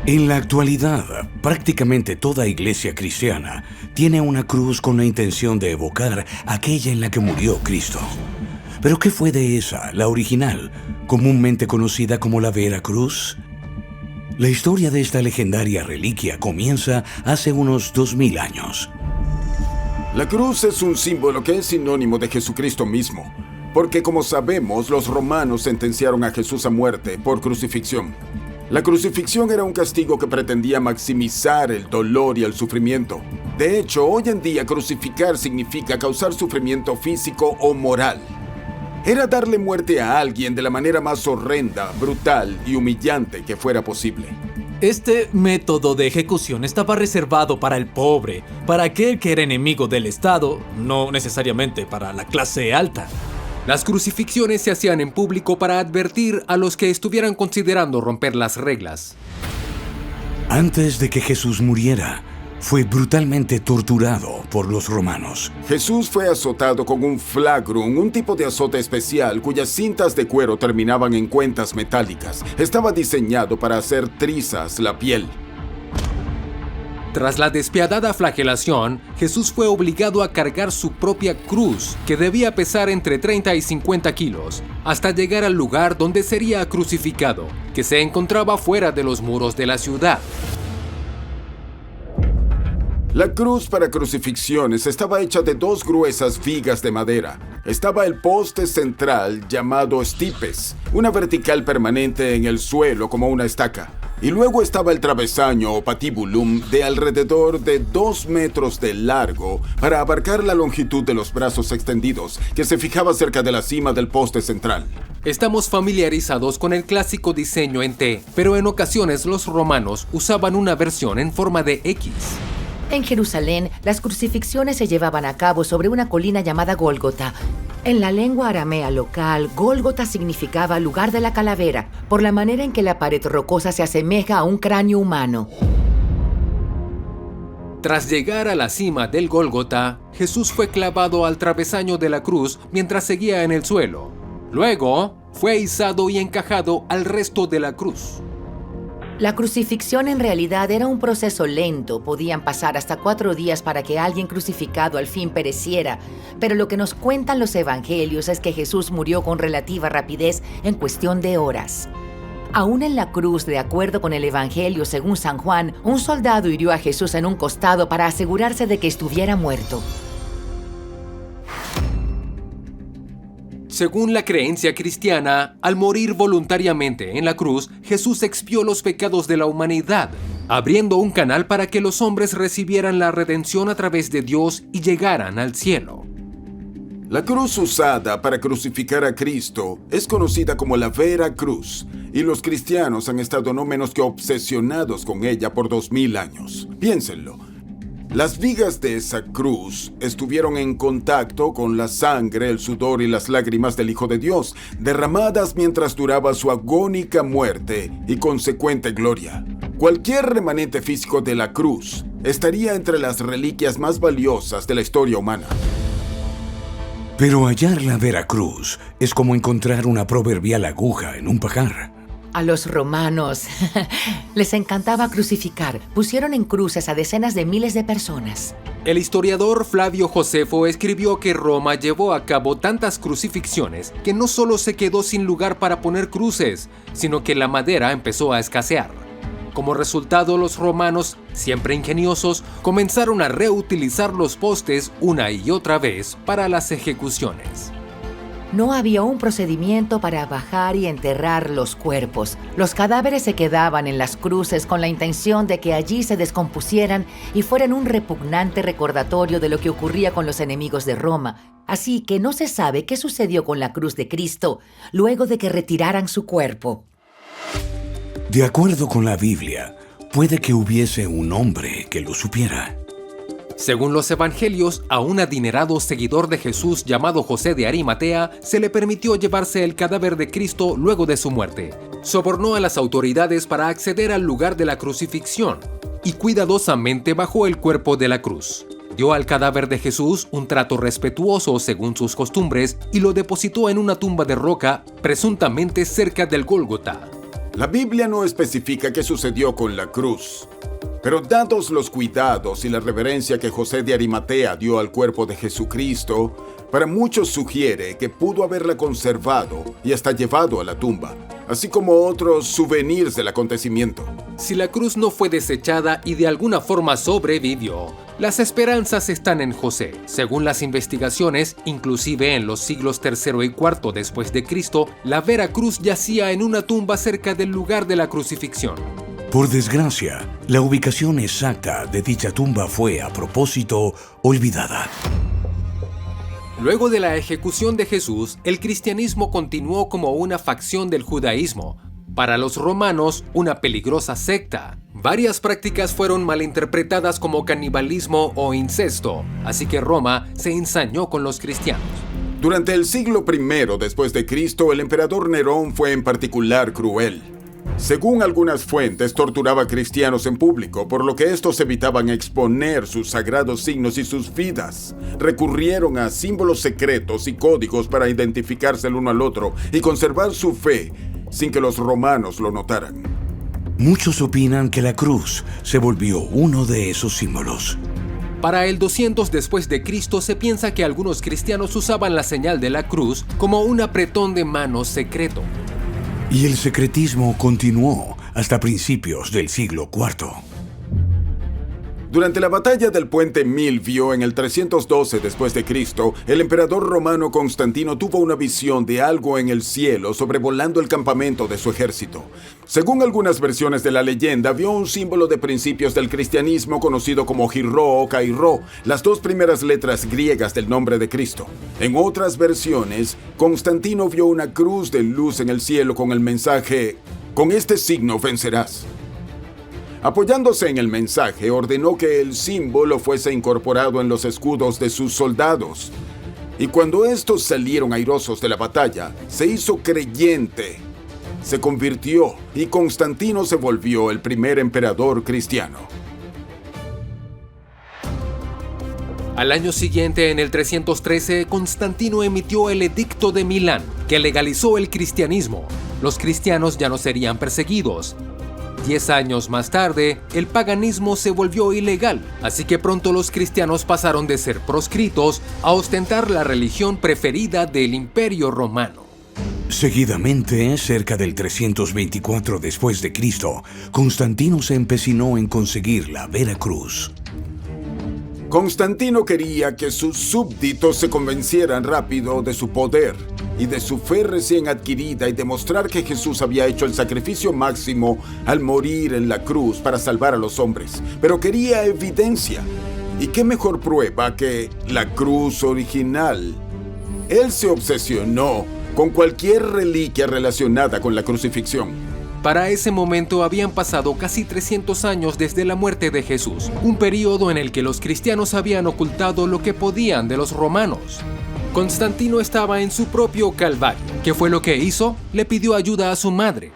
En la actualidad, prácticamente toda iglesia cristiana tiene una cruz con la intención de evocar aquella en la que murió Cristo. ¿Pero qué fue de esa, la original, comúnmente conocida como la Vera Cruz? La historia de esta legendaria reliquia comienza hace unos 2000 años. La cruz es un símbolo que es sinónimo de Jesucristo mismo, porque como sabemos, los romanos sentenciaron a Jesús a muerte por crucifixión. La crucifixión era un castigo que pretendía maximizar el dolor y el sufrimiento. De hecho, hoy en día crucificar significa causar sufrimiento físico o moral. Era darle muerte a alguien de la manera más horrenda, brutal y humillante que fuera posible. Este método de ejecución estaba reservado para el pobre, para aquel que era enemigo del Estado, no necesariamente para la clase alta. Las crucifixiones se hacían en público para advertir a los que estuvieran considerando romper las reglas. Antes de que Jesús muriera, fue brutalmente torturado por los romanos. Jesús fue azotado con un flagrum, un tipo de azote especial cuyas cintas de cuero terminaban en cuentas metálicas. Estaba diseñado para hacer trizas la piel. Tras la despiadada flagelación, Jesús fue obligado a cargar su propia cruz, que debía pesar entre 30 y 50 kilos, hasta llegar al lugar donde sería crucificado, que se encontraba fuera de los muros de la ciudad. La cruz para crucifixiones estaba hecha de dos gruesas vigas de madera. Estaba el poste central llamado stipes, una vertical permanente en el suelo como una estaca. Y luego estaba el travesaño o patibulum de alrededor de 2 metros de largo para abarcar la longitud de los brazos extendidos, que se fijaba cerca de la cima del poste central. Estamos familiarizados con el clásico diseño en T, pero en ocasiones los romanos usaban una versión en forma de X. En Jerusalén, las crucifixiones se llevaban a cabo sobre una colina llamada Gólgota. En la lengua aramea local, Gólgota significaba lugar de la calavera, por la manera en que la pared rocosa se asemeja a un cráneo humano. Tras llegar a la cima del Gólgota, Jesús fue clavado al travesaño de la cruz mientras seguía en el suelo. Luego, fue izado y encajado al resto de la cruz. La crucifixión en realidad era un proceso lento. Podían pasar hasta 4 días para que alguien crucificado al fin pereciera. Pero lo que nos cuentan los evangelios es que Jesús murió con relativa rapidez en cuestión de horas. Aún en la cruz, de acuerdo con el evangelio según San Juan, un soldado hirió a Jesús en un costado para asegurarse de que estuviera muerto. Según la creencia cristiana, al morir voluntariamente en la cruz, Jesús expió los pecados de la humanidad, abriendo un canal para que los hombres recibieran la redención a través de Dios y llegaran al cielo. La cruz usada para crucificar a Cristo es conocida como la Vera Cruz, y los cristianos han estado no menos que obsesionados con ella por 2000 años. Piénsenlo. Las vigas de esa cruz estuvieron en contacto con la sangre, el sudor y las lágrimas del Hijo de Dios, derramadas mientras duraba su agónica muerte y consecuente gloria. Cualquier remanente físico de la cruz estaría entre las reliquias más valiosas de la historia humana. Pero hallar la Vera Cruz es como encontrar una proverbial aguja en un pajar. A los romanos les encantaba crucificar. Pusieron en cruces a decenas de miles de personas. El historiador Flavio Josefo escribió que Roma llevó a cabo tantas crucifixiones que no solo se quedó sin lugar para poner cruces, sino que la madera empezó a escasear. Como resultado, los romanos, siempre ingeniosos, comenzaron a reutilizar los postes una y otra vez para las ejecuciones. No había un procedimiento para bajar y enterrar los cuerpos. Los cadáveres se quedaban en las cruces con la intención de que allí se descompusieran y fueran un repugnante recordatorio de lo que ocurría con los enemigos de Roma. Así que no se sabe qué sucedió con la cruz de Cristo luego de que retiraran su cuerpo. De acuerdo con la Biblia, puede que hubiese un hombre que lo supiera. Según los evangelios, a un adinerado seguidor de Jesús llamado José de Arimatea se le permitió llevarse el cadáver de Cristo luego de su muerte. Sobornó a las autoridades para acceder al lugar de la crucifixión y cuidadosamente bajó el cuerpo de la cruz. Dio al cadáver de Jesús un trato respetuoso según sus costumbres y lo depositó en una tumba de roca, presuntamente cerca del Gólgota. La Biblia no especifica qué sucedió con la cruz, pero dados los cuidados y la reverencia que José de Arimatea dio al cuerpo de Jesucristo, para muchos sugiere que pudo haberla conservado y hasta llevado a la tumba, así como otros souvenirs del acontecimiento. Si la cruz no fue desechada y de alguna forma sobrevivió, las esperanzas están en José. Según las investigaciones, inclusive en los siglos III y IV después de Cristo, la Vera Cruz yacía en una tumba cerca del lugar de la crucifixión. Por desgracia, la ubicación exacta de dicha tumba fue, a propósito, olvidada. Luego de la ejecución de Jesús, el cristianismo continuó como una facción del judaísmo. Para los romanos, una peligrosa secta. Varias prácticas fueron malinterpretadas como canibalismo o incesto, así que Roma se ensañó con los cristianos. Durante el siglo I después de Cristo, el emperador Nerón fue en particular cruel. Según algunas fuentes, torturaba a cristianos en público, por lo que estos evitaban exponer sus sagrados signos y sus vidas. Recurrieron a símbolos secretos y códigos para identificarse el uno al otro y conservar su fe sin que los romanos lo notaran. Muchos opinan que la cruz se volvió uno de esos símbolos. Para el 200 después de Cristo se piensa que algunos cristianos usaban la señal de la cruz como un apretón de manos secreto. Y el secretismo continuó hasta principios del siglo IV. Durante la batalla del puente Milvio en el 312 después de Cristo, el emperador romano Constantino tuvo una visión de algo en el cielo sobrevolando el campamento de su ejército. Según algunas versiones de la leyenda, vio un símbolo de principios del cristianismo conocido como Jirró o Cairró, las dos primeras letras griegas del nombre de Cristo. En otras versiones, Constantino vio una cruz de luz en el cielo con el mensaje: "Con este signo vencerás". Apoyándose en el mensaje, ordenó que el símbolo fuese incorporado en los escudos de sus soldados. Y cuando estos salieron airosos de la batalla, se hizo creyente, se convirtió y Constantino se volvió el primer emperador cristiano. Al año siguiente, en el 313, Constantino emitió el Edicto de Milán, que legalizó el cristianismo. Los cristianos ya no serían perseguidos. 10 años más tarde, el paganismo se volvió ilegal, así que pronto los cristianos pasaron de ser proscritos a ostentar la religión preferida del Imperio Romano. Seguidamente, cerca del 324 después de Cristo, Constantino se empecinó en conseguir la Vera Cruz. Constantino quería que sus súbditos se convencieran rápido de su poder y de su fe recién adquirida y demostrar que Jesús había hecho el sacrificio máximo al morir en la cruz para salvar a los hombres. Pero quería evidencia. ¿Y qué mejor prueba que la cruz original? Él se obsesionó con cualquier reliquia relacionada con la crucifixión. Para ese momento habían pasado casi 300 años desde la muerte de Jesús, un periodo en el que los cristianos habían ocultado lo que podían de los romanos. Constantino estaba en su propio calvario. ¿Qué fue lo que hizo? Le pidió ayuda a su madre.